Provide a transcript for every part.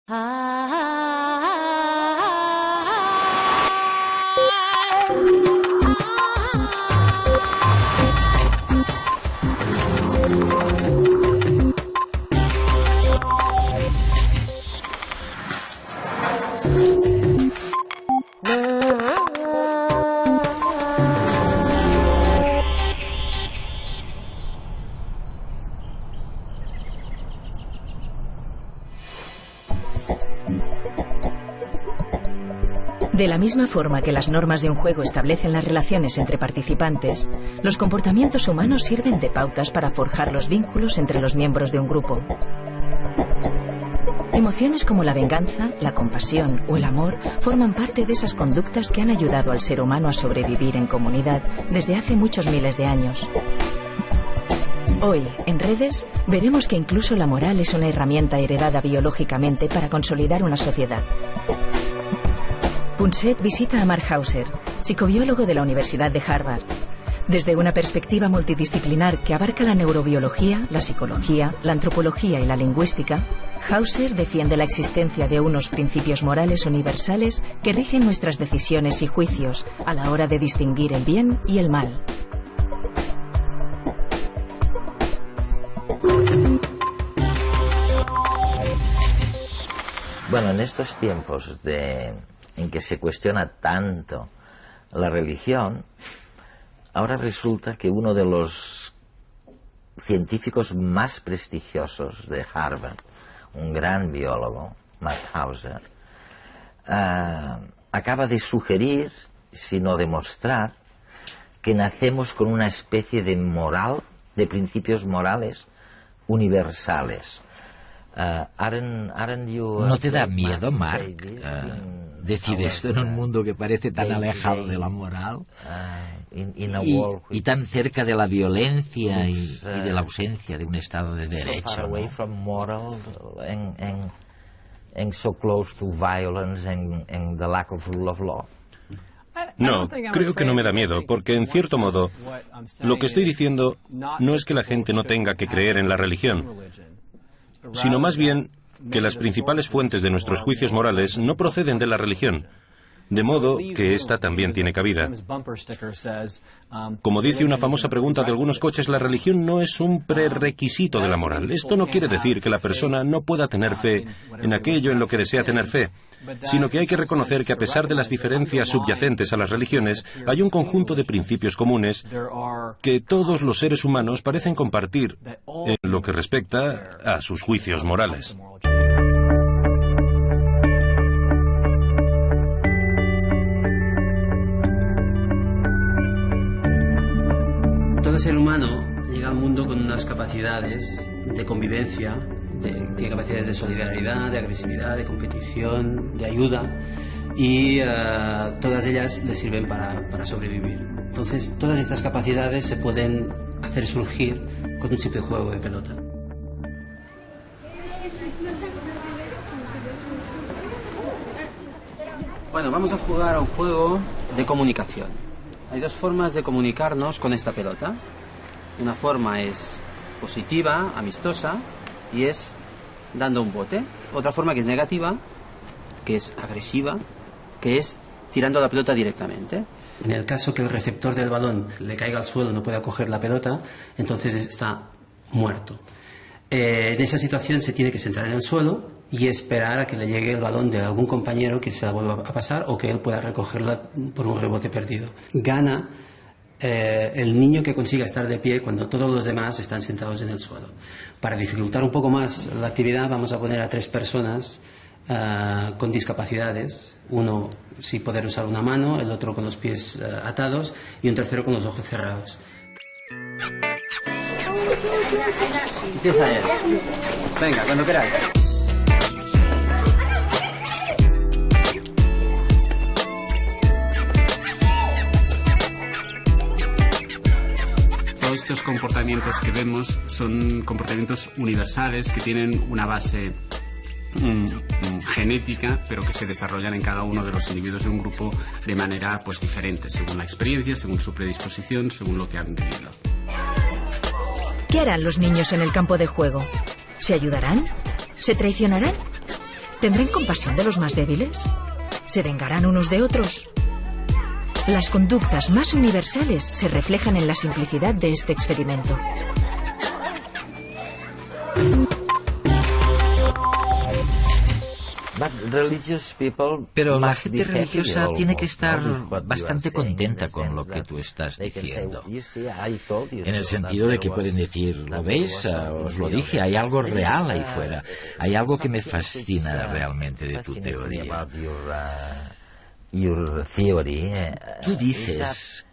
De la misma forma que las normas de un juego establecen las relaciones entre participantes, los comportamientos humanos sirven de pautas para forjar los vínculos entre los miembros de un grupo. Emociones como la venganza, la compasión o el amor forman parte de esas conductas que han ayudado al ser humano a sobrevivir en comunidad desde hace muchos miles de años. Hoy, en Redes, veremos que incluso la moral es una herramienta heredada biológicamente para consolidar una sociedad. Punset visita a Mark Hauser, psicobiólogo de la Universidad de Harvard. Desde una perspectiva multidisciplinar que abarca la neurobiología, la psicología, la antropología y la lingüística, Hauser defiende la existencia de unos principios morales universales que rigen nuestras decisiones y juicios a la hora de distinguir el bien y el mal. Bueno, en estos tiempos en que se cuestiona tanto la religión, ahora resulta que uno de los científicos más prestigiosos de Harvard, un gran biólogo, Mark Hauser, acaba de sugerir, si no demostrar, que nacemos con una especie de moral, de principios morales universales. ¿No te da miedo, Mark, decir esto en un mundo que parece tan alejado de la moral y tan cerca de la violencia y de la ausencia de un Estado de derecho, ¿no? No, creo que no me da miedo, porque en cierto modo lo que estoy diciendo no es que la gente no tenga que creer en la religión, sino más bien que las principales fuentes de nuestros juicios morales no proceden de la religión, de modo que ésta también tiene cabida. Como dice una famosa pregunta de algunos coches, la religión no es un prerequisito de la moral. Esto no quiere decir que la persona no pueda tener fe en aquello en lo que desea tener fe, sino que hay que reconocer que a pesar de las diferencias subyacentes a las religiones, hay un conjunto de principios comunes que todos los seres humanos parecen compartir en lo que respecta a sus juicios morales. Todo ser humano llega al mundo con unas capacidades de convivencia, tiene capacidades de solidaridad, de agresividad, de competición, de ayuda, y todas ellas le sirven para sobrevivir. Entonces, todas estas capacidades se pueden hacer surgir con un simple juego de pelota. Bueno, vamos a jugar a un juego de comunicación. Hay dos formas de comunicarnos con esta pelota. Una forma es positiva, amistosa, y es dando un bote. Otra forma que es negativa, que es agresiva, que es tirando la pelota directamente. En el caso que el receptor del balón le caiga al suelo, no pueda coger la pelota, entonces está muerto. En esa situación se tiene que sentar en el suelo y esperar a que le llegue el balón de algún compañero que se la vuelva a pasar o que él pueda recogerla por un rebote perdido. Gana el niño que consiga estar de pie cuando todos los demás están sentados en el suelo. Para dificultar un poco más la actividad, vamos a poner a 3 personas con discapacidades, uno sin poder usar una mano, el otro con los pies atados y un tercero con los ojos cerrados. Empieza él. Venga, cuando queráis. Todos estos comportamientos que vemos son comportamientos universales que tienen una base genética, pero que se desarrollan en cada uno de los individuos de un grupo de manera pues diferente, según la experiencia, según su predisposición, según lo que han vivido. ¿Qué harán los niños en el campo de juego? ¿Se ayudarán? ¿Se traicionarán? ¿Tendrán compasión de los más débiles? ¿Se vengarán unos de otros? Las conductas más universales se reflejan en la simplicidad de este experimento. Pero la gente religiosa tiene que estar bastante contenta con lo que tú estás diciendo. En el sentido de que pueden decir, ¿lo veis? Os lo dije, hay algo real ahí fuera. Hay algo que me fascina realmente de tu teoría. Tú dices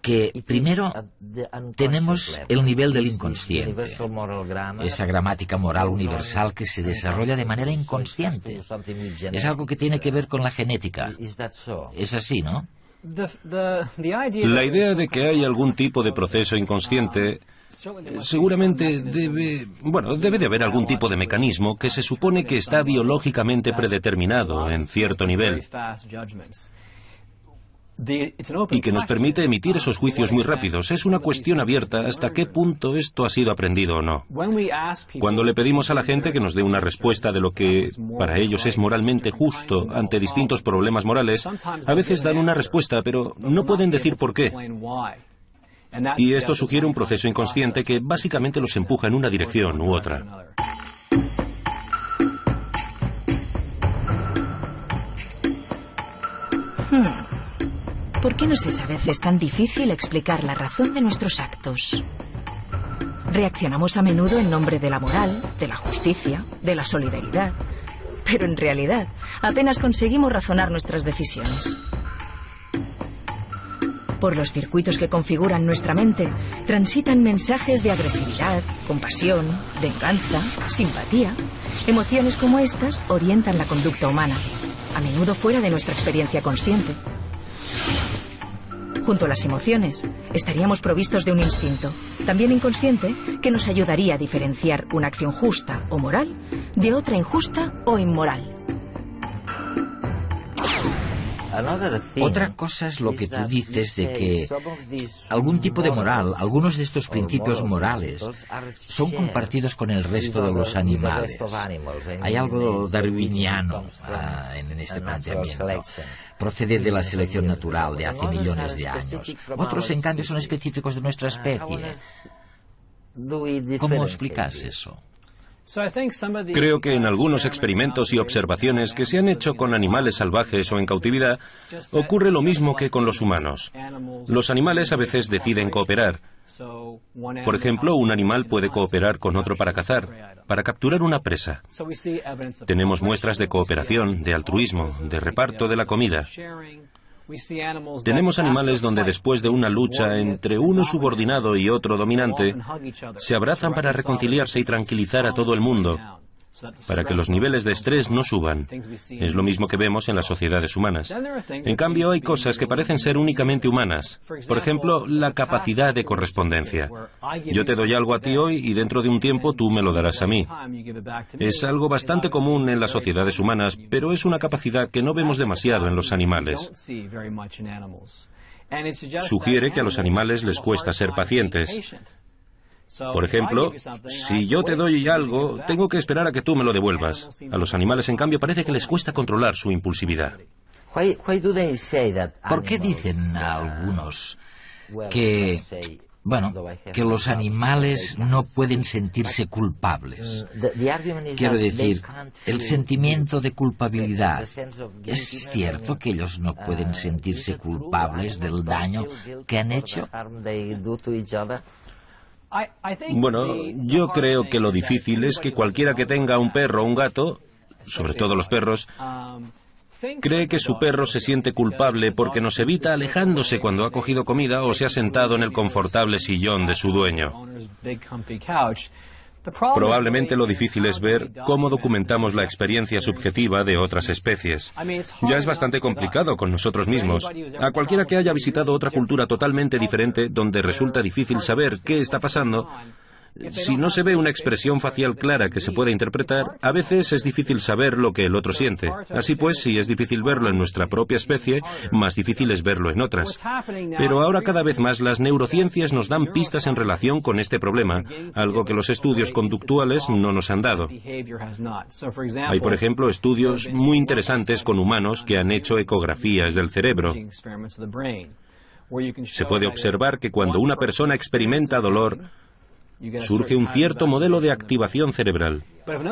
que primero tenemos el nivel del inconsciente, esa gramática moral universal que se desarrolla de manera inconsciente. Es algo que tiene que ver con la genética. Es así, ¿no? La idea de que hay algún tipo de proceso inconsciente seguramente debe de haber algún tipo de mecanismo que se supone que está biológicamente predeterminado en cierto nivel y que nos permite emitir esos juicios muy rápidos. Es una cuestión abierta hasta qué punto esto ha sido aprendido o no. Cuando le pedimos a la gente que nos dé una respuesta de lo que para ellos es moralmente justo ante distintos problemas morales, a veces dan una respuesta, pero no pueden decir por qué. Y esto sugiere un proceso inconsciente que básicamente los empuja en una dirección u otra. ¿Por qué nos es a veces tan difícil explicar la razón de nuestros actos? Reaccionamos a menudo en nombre de la moral, de la justicia, de la solidaridad. Pero en realidad, apenas conseguimos razonar nuestras decisiones. Por los circuitos que configuran nuestra mente, transitan mensajes de agresividad, compasión, venganza, simpatía. Emociones como estas orientan la conducta humana, a menudo fuera de nuestra experiencia consciente. Junto a las emociones, estaríamos provistos de un instinto, también inconsciente, que nos ayudaría a diferenciar una acción justa o moral de otra injusta o inmoral. Otra cosa es lo que tú dices de que algún tipo de moral, algunos de estos principios morales, son compartidos con el resto de los animales. Hay algo darwiniano en este planteamiento. Procede de la selección natural de hace millones de años. Otros, en cambio, son específicos de nuestra especie. ¿Cómo explicas eso? Creo que en algunos experimentos y observaciones que se han hecho con animales salvajes o en cautividad, ocurre lo mismo que con los humanos. Los animales a veces deciden cooperar. Por ejemplo, un animal puede cooperar con otro para cazar, para capturar una presa. Tenemos muestras de cooperación, de altruismo, de reparto de la comida. Tenemos animales donde después de una lucha entre uno subordinado y otro dominante, se abrazan para reconciliarse y tranquilizar a todo el mundo, para que los niveles de estrés no suban. Es lo mismo que vemos en las sociedades humanas. En cambio, hay cosas que parecen ser únicamente humanas. Por ejemplo, la capacidad de correspondencia. Yo te doy algo a ti hoy y dentro de un tiempo tú me lo darás a mí. Es algo bastante común en las sociedades humanas, pero es una capacidad que no vemos demasiado en los animales. Sugiere que a los animales les cuesta ser pacientes. Por ejemplo, si yo te doy algo, tengo que esperar a que tú me lo devuelvas. A los animales, en cambio, parece que les cuesta controlar su impulsividad. ¿Por qué dicen a algunos que los animales no pueden sentirse culpables? Quiero decir, el sentimiento de culpabilidad. ¿Es cierto que ellos no pueden sentirse culpables del daño que han hecho? Bueno, yo creo que lo difícil es que cualquiera que tenga un perro o un gato, sobre todo los perros, cree que su perro se siente culpable porque nos evita alejándose cuando ha cogido comida o se ha sentado en el confortable sillón de su dueño. Probablemente lo difícil es ver cómo documentamos la experiencia subjetiva de otras especies. Ya es bastante complicado con nosotros mismos. A cualquiera que haya visitado otra cultura totalmente diferente, donde resulta difícil saber qué está pasando, Si no se ve una expresión facial clara que se pueda interpretar, a veces es difícil saber lo que el otro siente. Así pues, si es difícil verlo en nuestra propia especie, más difícil es verlo en otras. Pero ahora cada vez más las neurociencias nos dan pistas en relación con este problema, algo que los estudios conductuales no nos han dado. Hay, por ejemplo, estudios muy interesantes con humanos que han hecho ecografías del cerebro. Se puede observar que cuando una persona experimenta dolor, surge un cierto modelo de activación cerebral.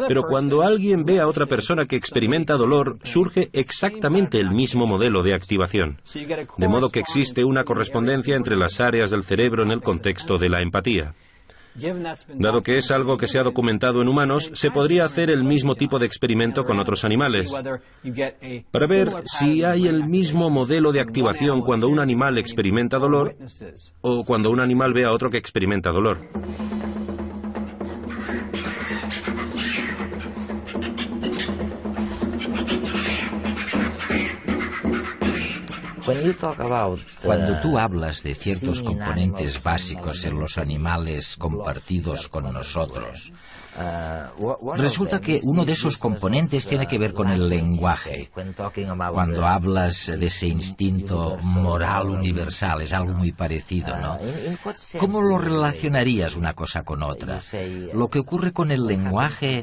Pero cuando alguien ve a otra persona que experimenta dolor, surge exactamente el mismo modelo de activación. De modo que existe una correspondencia entre las áreas del cerebro en el contexto de la empatía. Dado que es algo que se ha documentado en humanos, se podría hacer el mismo tipo de experimento con otros animales, para ver si hay el mismo modelo de activación cuando un animal experimenta dolor o cuando un animal ve a otro que experimenta dolor. Cuando tú hablas de ciertos componentes básicos en los animales compartidos con nosotros, resulta que uno de esos componentes tiene que ver con el lenguaje. Cuando hablas de ese instinto moral universal, es algo muy parecido, ¿no? ¿Cómo lo relacionarías una cosa con otra? ¿Lo que ocurre con el lenguaje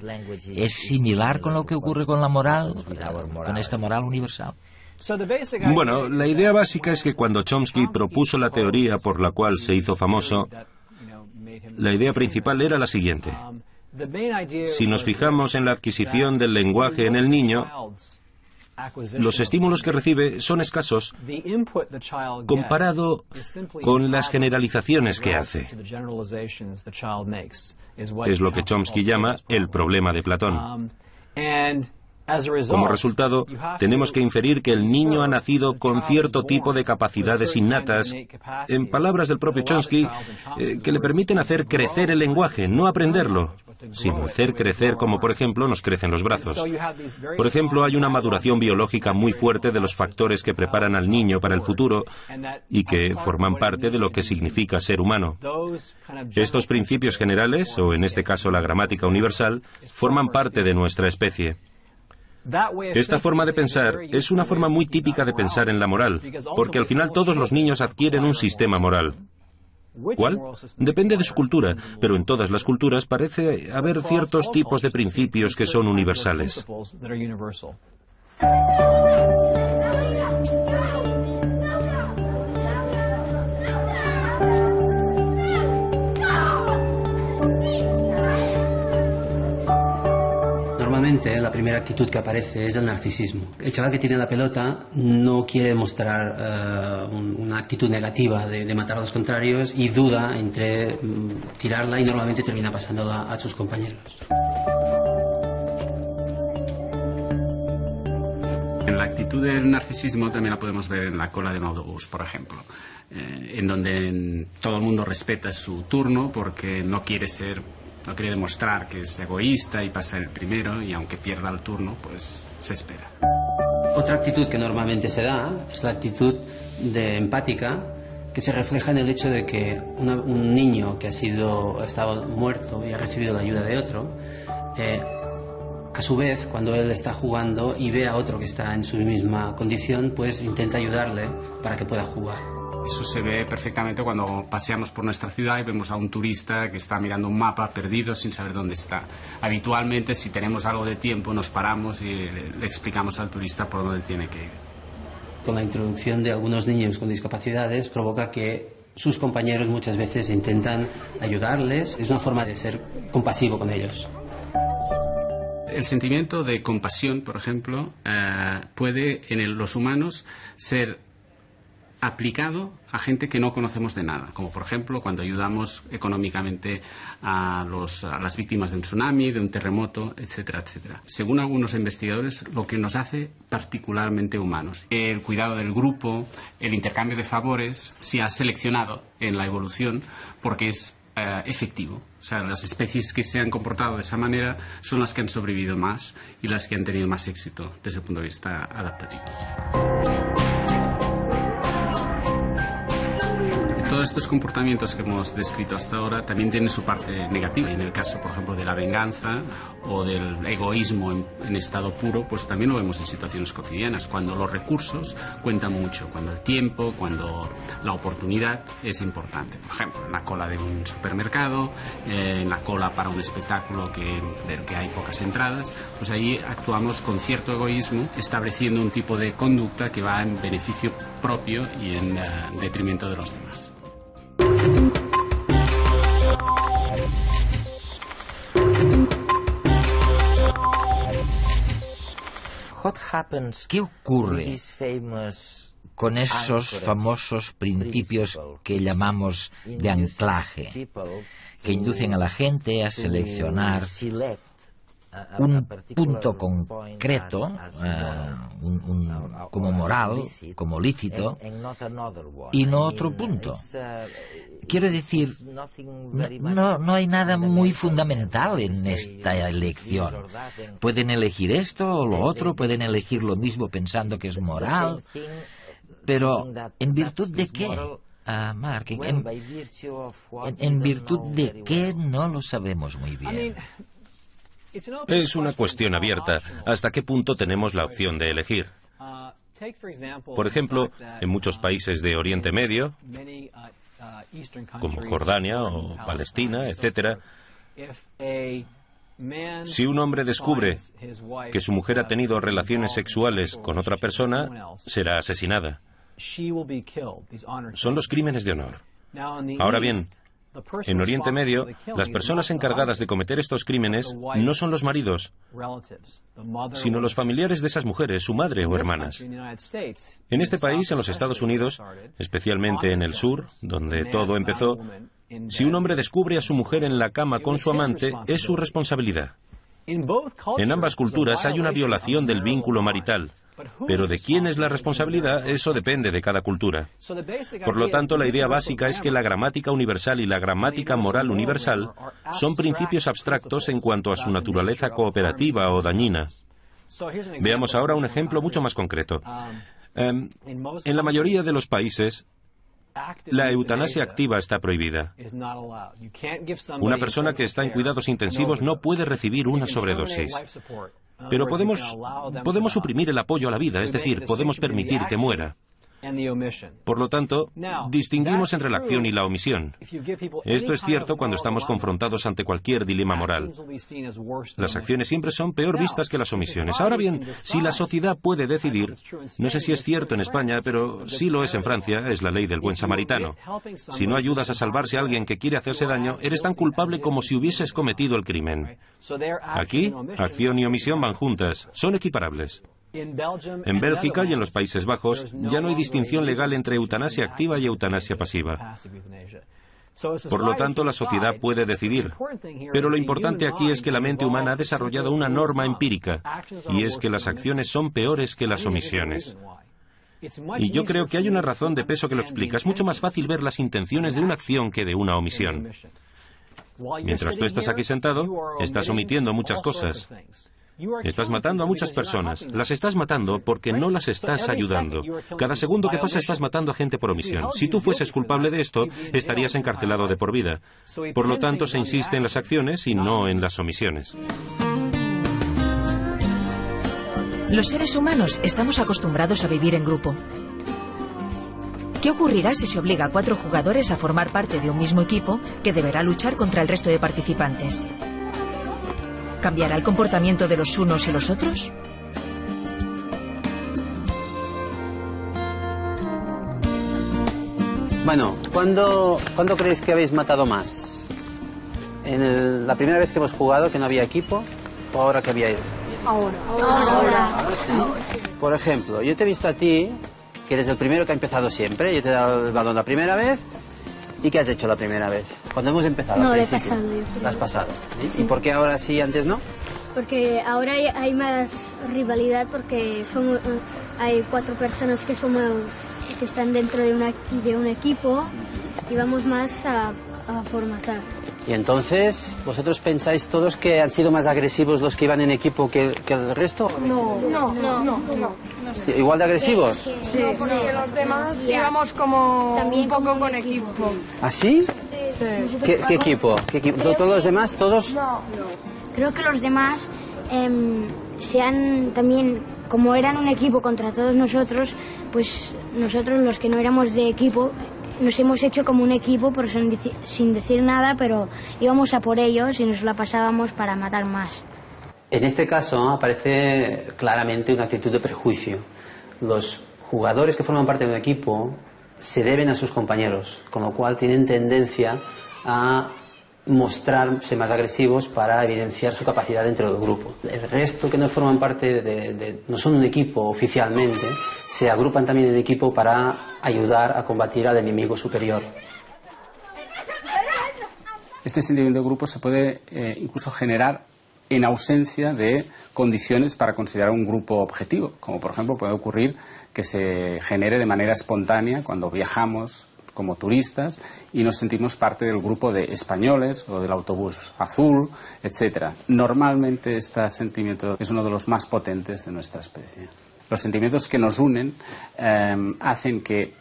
es similar con lo que ocurre con la moral, con esta moral universal? Bueno, la idea básica es que cuando Chomsky propuso la teoría por la cual se hizo famoso, la idea principal era la siguiente. Si nos fijamos en la adquisición del lenguaje en el niño, los estímulos que recibe son escasos comparado con las generalizaciones que hace. Es lo que Chomsky llama el problema de Platón. Como resultado, tenemos que inferir que el niño ha nacido con cierto tipo de capacidades innatas, en palabras del propio Chomsky, que le permiten hacer crecer el lenguaje, no aprenderlo, sino hacer crecer como, por ejemplo, nos crecen los brazos. Por ejemplo, hay una maduración biológica muy fuerte de los factores que preparan al niño para el futuro y que forman parte de lo que significa ser humano. Estos principios generales, o en este caso la gramática universal, forman parte de nuestra especie. Esta forma de pensar es una forma muy típica de pensar en la moral, porque al final todos los niños adquieren un sistema moral. ¿Cuál? Depende de su cultura, pero en todas las culturas parece haber ciertos tipos de principios que son universales. Normalmente la primera actitud que aparece es el narcisismo. El chaval que tiene la pelota no quiere mostrar una actitud negativa de matar a los contrarios y duda entre tirarla y normalmente termina pasándola a sus compañeros. En la actitud del narcisismo también la podemos ver en la cola de un autobús, por ejemplo, en donde todo el mundo respeta su turno porque no quiere demostrar que es egoísta y pasa el primero, y aunque pierda el turno, pues se espera. Otra actitud que normalmente se da es la actitud de empática, que se refleja en el hecho de que un niño que estaba muerto y ha recibido la ayuda de otro, a su vez, cuando él está jugando y ve a otro que está en su misma condición, pues intenta ayudarle para que pueda jugar. Eso se ve perfectamente cuando paseamos por nuestra ciudad y vemos a un turista que está mirando un mapa perdido sin saber dónde está. Habitualmente, si tenemos algo de tiempo, nos paramos y le explicamos al turista por dónde tiene que ir. Con la introducción de algunos niños con discapacidades provoca que sus compañeros muchas veces intentan ayudarles. Es una forma de ser compasivo con ellos. El sentimiento de compasión, por ejemplo, puede en los humanos ser aplicado a gente que no conocemos de nada, como por ejemplo cuando ayudamos económicamente a las víctimas de un tsunami, de un terremoto, etcétera, etcétera. Según algunos investigadores, lo que nos hace particularmente humanos, el cuidado del grupo, el intercambio de favores, se ha seleccionado en la evolución porque es efectivo. O sea, las especies que se han comportado de esa manera son las que han sobrevivido más y las que han tenido más éxito desde el punto de vista adaptativo. todos estos comportamientos que hemos descrito hasta ahora también tienen su parte negativa. En el caso, por ejemplo, de la venganza o del egoísmo en estado puro, pues también lo vemos en situaciones cotidianas, cuando los recursos cuentan mucho, cuando el tiempo, cuando la oportunidad es importante. Por ejemplo, en la cola de un supermercado, en la cola para un espectáculo del que hay pocas entradas, pues ahí actuamos con cierto egoísmo, estableciendo un tipo de conducta que va en beneficio propio y en detrimento de los demás. ¿Qué ocurre con esos famosos principios que llamamos de anclaje, que inducen a la gente a seleccionar un punto concreto como moral, como lícito, y no otro punto? Quiero decir, no hay nada muy fundamental en esta elección. Pueden elegir esto o lo otro, pueden elegir lo mismo pensando que es moral, pero ¿en virtud de qué? Mark, ¿en virtud de qué? No lo sabemos muy bien. Es una cuestión abierta. ¿Hasta qué punto tenemos la opción de elegir? Por ejemplo, en muchos países de Oriente Medio, como Jordania o Palestina, etc., si un hombre descubre que su mujer ha tenido relaciones sexuales con otra persona, será asesinada. Son los crímenes de honor. Ahora bien, en Oriente Medio, las personas encargadas de cometer estos crímenes no son los maridos, sino los familiares de esas mujeres, su madre o hermanas. En este país, en los Estados Unidos, especialmente en el sur, donde todo empezó, si un hombre descubre a su mujer en la cama con su amante, es su responsabilidad. En ambas culturas hay una violación del vínculo marital. Pero de quién es la responsabilidad, eso depende de cada cultura. Por lo tanto, la idea básica es que la gramática universal y la gramática moral universal son principios abstractos en cuanto a su naturaleza cooperativa o dañina. Veamos ahora un ejemplo mucho más concreto. En la mayoría de los países, la eutanasia activa está prohibida. Una persona que está en cuidados intensivos no puede recibir una sobredosis. Pero podemos suprimir el apoyo a la vida, es decir, podemos permitir que muera. Por lo tanto, distinguimos entre la acción y la omisión. Esto es cierto cuando estamos confrontados ante cualquier dilema moral. Las acciones siempre son peor vistas que las omisiones. Ahora bien, si la sociedad puede decidir, no sé si es cierto en España, pero sí lo es en Francia, es la ley del buen samaritano. Si no ayudas a salvarse a alguien que quiere hacerse daño, eres tan culpable como si hubieses cometido el crimen. Aquí, acción y omisión van juntas, son equiparables. En Bélgica y en los Países Bajos ya no hay distinción legal entre eutanasia activa y eutanasia pasiva. Por lo tanto, la sociedad puede decidir. Pero lo importante aquí es que la mente humana ha desarrollado una norma empírica, y es que las acciones son peores que las omisiones. Y yo creo que hay una razón de peso que lo explica. Es mucho más fácil ver las intenciones de una acción que de una omisión. Mientras tú estás aquí sentado, estás omitiendo muchas cosas. Estás matando a muchas personas. Las estás matando porque no las estás ayudando. Cada segundo que pasa estás matando a gente por omisión. Si tú fueses culpable de esto, estarías encarcelado de por vida. Por lo tanto, se insiste en las acciones y no en las omisiones. Los seres humanos estamos acostumbrados a vivir en grupo. ¿Qué ocurrirá si se obliga a 4 jugadores a formar parte de un mismo equipo que deberá luchar contra el resto de participantes? ¿Cambiará el comportamiento de los unos y los otros? Bueno, ¿cuándo creéis que habéis matado más? ¿En la primera vez que hemos jugado, que no había equipo? ¿O ahora que había ido? Ahora. Ahora sí. Por ejemplo, yo te he visto a ti, que eres el primero que ha empezado siempre. Yo te he dado el balón la primera vez. ¿Y qué has hecho la primera vez? Cuando hemos empezado. No, le he pasado yo. ¿La has pasado? ¿Sí? ¿Y por qué ahora sí y antes no? Porque ahora hay más rivalidad porque hay 4 personas que están dentro de un equipo y vamos más a formatar. Y entonces, ¿vosotros pensáis todos que han sido más agresivos los que iban en equipo que el resto? No. ¿Sí, igual de agresivos? Sí, porque los demás íbamos como un poco con equipo. ¿Ah, sí? Sí. ¿Qué equipo? ¿Todos los demás? ¿Todos? No. Creo que los demás también, como eran un equipo contra todos nosotros, pues nosotros los que no éramos de equipo nos hemos hecho como un equipo, pero sin decir nada, pero íbamos a por ellos y nos la pasábamos para matar más. En este caso aparece claramente una actitud de prejuicio. Los jugadores que forman parte de un equipo se deben a sus compañeros, con lo cual tienen tendencia a mostrarse más agresivos para evidenciar su capacidad dentro del grupo. El resto que no forman parte no son un equipo oficialmente, se agrupan también en equipo para ayudar a combatir al enemigo superior. Este sentimiento de grupo se puede incluso generar en ausencia de condiciones para considerar un grupo objetivo, como por ejemplo puede ocurrir que se genere de manera espontánea cuando viajamos como turistas y nos sentimos parte del grupo de españoles o del autobús azul, etc. Normalmente este sentimiento es uno de los más potentes de nuestra especie. Los sentimientos que nos unen hacen que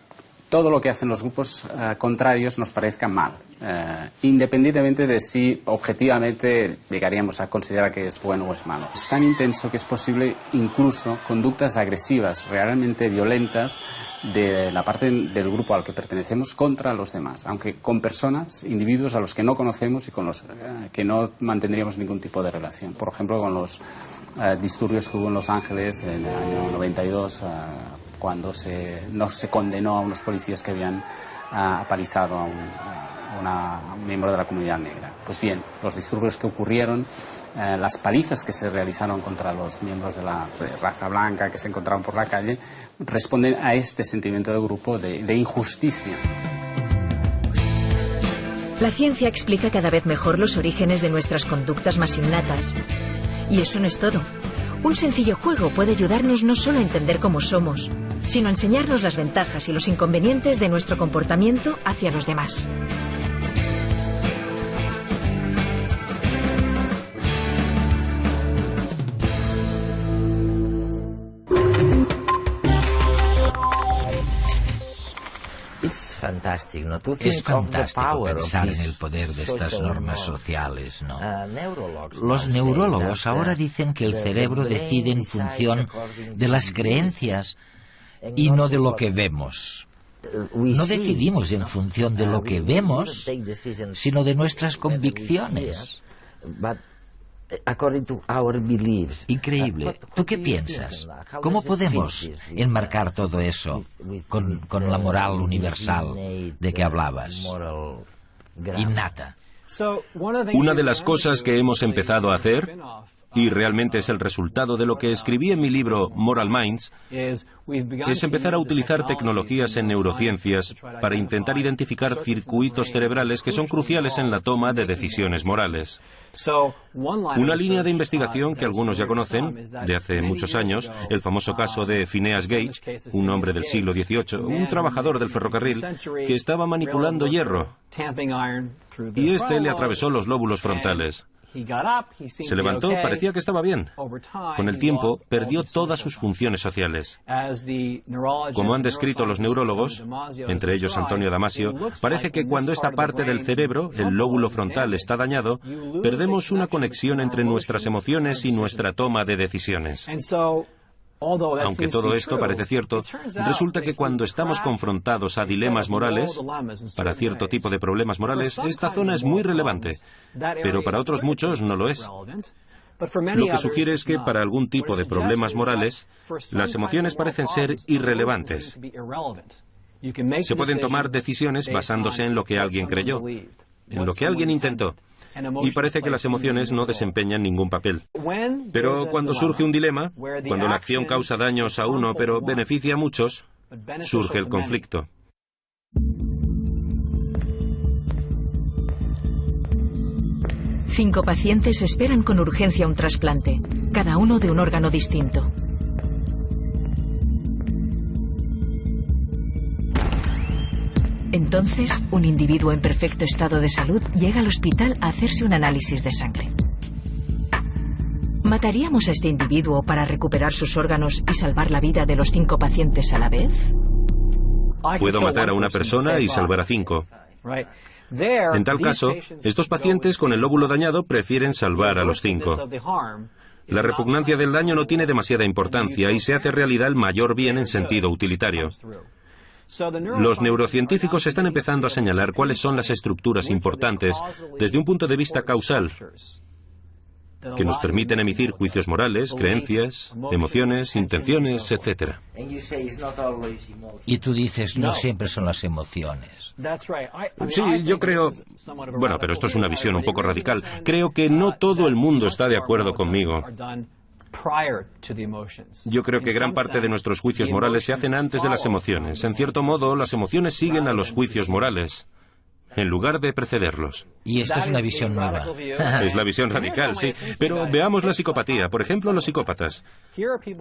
todo lo que hacen los grupos contrarios nos parezca mal, independientemente de si objetivamente llegaríamos a considerar que es bueno o es malo. Es tan intenso que es posible incluso conductas agresivas, realmente violentas, de la parte del grupo al que pertenecemos contra los demás, aunque con personas, individuos a los que no conocemos y con los que no mantendríamos ningún tipo de relación. Por ejemplo, con los disturbios que hubo en Los Ángeles en el año 92, cuando no se condenó a unos policías que habían apalizado a un miembro de la comunidad negra. Pues bien, los disturbios que ocurrieron, las palizas que se realizaron contra los miembros de la raza blanca que se encontraban por la calle, responden a este sentimiento de grupo de injusticia. La ciencia explica cada vez mejor los orígenes de nuestras conductas más innatas. Y eso no es todo. Un sencillo juego puede ayudarnos no solo a entender cómo somos, sino a enseñarnos las ventajas y los inconvenientes de nuestro comportamiento hacia los demás. Es fantástico, ¿no? Es fantástico pensar en el poder de estas normas sociales, ¿no? Los neurólogos ahora dicen que el cerebro decide en función de las creencias y no de lo que vemos. No decidimos en función de lo que vemos, sino de nuestras convicciones. Increíble. ¿Tú qué piensas? ¿Cómo podemos enmarcar todo eso con la moral universal de que hablabas? Innata. Una de las cosas que hemos empezado a hacer, y realmente es el resultado de lo que escribí en mi libro Moral Minds, es empezar a utilizar tecnologías en neurociencias para intentar identificar circuitos cerebrales que son cruciales en la toma de decisiones morales. Una línea de investigación que algunos ya conocen, de hace muchos años, el famoso caso de Phineas Gage, un hombre del siglo XVIII, un trabajador del ferrocarril, que estaba manipulando hierro, y este le atravesó los lóbulos frontales. Se levantó, parecía que estaba bien. Con el tiempo, perdió todas sus funciones sociales. Como han descrito los neurólogos, entre ellos Antonio Damasio, parece que cuando esta parte del cerebro, el lóbulo frontal, está dañado, perdemos una conexión entre nuestras emociones y nuestra toma de decisiones. Aunque todo esto parece cierto, resulta que cuando estamos confrontados a dilemas morales, para cierto tipo de problemas morales, esta zona es muy relevante, pero para otros muchos no lo es. Lo que sugiere es que para algún tipo de problemas morales, las emociones parecen ser irrelevantes. Se pueden tomar decisiones basándose en lo que alguien creyó, en lo que alguien intentó. Y parece que las emociones no desempeñan ningún papel. Pero cuando surge un dilema, cuando la acción causa daños a uno pero beneficia a muchos, surge el conflicto. Cinco pacientes esperan con urgencia un trasplante, cada uno de un órgano distinto. Entonces, un individuo en perfecto estado de salud llega al hospital a hacerse un análisis de sangre. ¿Mataríamos a este individuo para recuperar sus órganos y salvar la vida de los 5 pacientes a la vez? Puedo matar a una persona y salvar a 5. En tal caso, estos pacientes con el lóbulo dañado prefieren salvar a los 5. La repugnancia del daño no tiene demasiada importancia y se hace realidad el mayor bien en sentido utilitario. Los neurocientíficos están empezando a señalar cuáles son las estructuras importantes desde un punto de vista causal, que nos permiten emitir juicios morales, creencias, emociones, intenciones, etc. Y tú dices, no siempre son las emociones. Sí, yo creo... Bueno, pero esto es una visión un poco radical. Creo que no todo el mundo está de acuerdo conmigo. Yo creo que gran parte de nuestros juicios morales se hacen antes de las emociones. En cierto modo, las emociones siguen a los juicios morales, en lugar de precederlos. Y esta es una visión nueva. Es la visión radical, sí. Pero veamos la psicopatía. Por ejemplo, los psicópatas.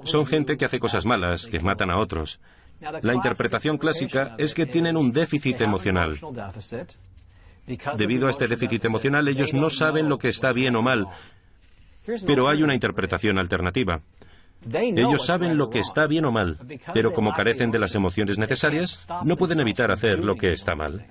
Son gente que hace cosas malas, que matan a otros. La interpretación clásica es que tienen un déficit emocional. Debido a este déficit emocional, ellos no saben lo que está bien o mal. Pero hay una interpretación alternativa. Ellos saben lo que está bien o mal, pero como carecen de las emociones necesarias, no pueden evitar hacer lo que está mal.